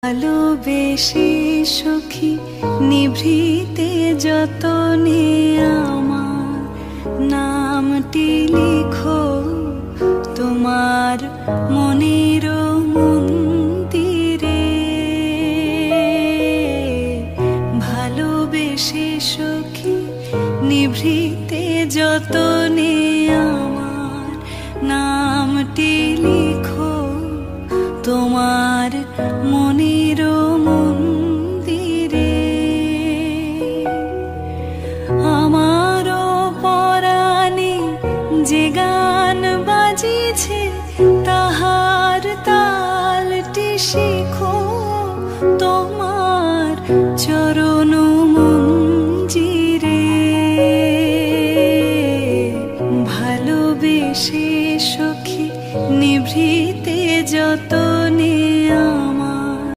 ভালোবেসে সখী নিভৃতে যতনে আমার নামটি লিখো তোমার মনের মন্দিরে। ভালোবেসে সখী নিভৃতে যতনে আমার নামটি লিখো তোমার মনের মন্দিরে। আমার পরাণে যে গান বাজিছে তাহার তালটি শিখো তোমার চরণ মঞ্জিরে। ভালোবেসে সখী নিভৃতে যত